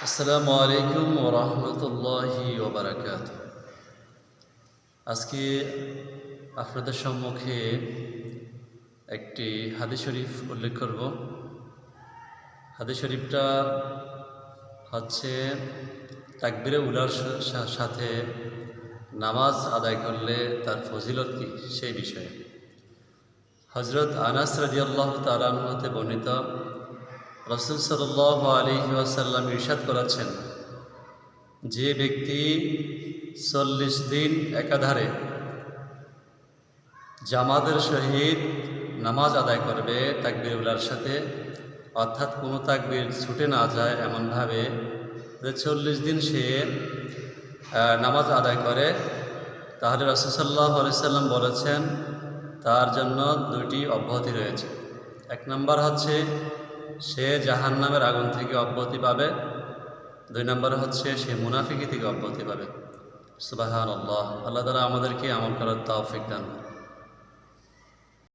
আসসালামু আলাইকুম ওয়া রাহমাতুল্লাহি ওয়া বারাকাতুহু। আজকে আপনাদের সম্মুখে একটি হাদিস শরীফ উল্লেখ করব। হাদিস শরীফটা হচ্ছে তাকবীরে উলার সাথে নামাজ আদায় করলে তার ফজিলত কি সেই বিষয়ে। হযরত আনাস রাদিয়াল্লাহু তাআলা আনহু হতে বর্ণিত, রাসূল সাল্লাল্লাহু আলাইহি ওয়াসাল্লাম ইরশাদ করেছেন, যে ব্যক্তি ৪০ দিন একাধারে জামাতের সহিত নামাজ আদায় করবে তাকবীর উলার সাথে, অর্থাৎ কোনো তাকবীর ছুটে না যায় এমনভাবে যে ৪০ দিন সে নামাজ আদায় করে, তাহলে রাসূল সাল্লাল্লাহু আলাইহি ওয়াসাল্লাম বলেছেন তার জন্য দুইটি অব্যাহতি রয়েছে। এক নম্বর হচ্ছে সে জাহান্নামের আগুন থেকে অব্যাহতি পাবে, দুই নম্বর হচ্ছে সে মুনাফিকি থেকে অব্যাহতি পাবে। সুবহানাল্লাহ। আল্লাহ তাআলা আমাদেরকে আমল করার তৌফিক দান।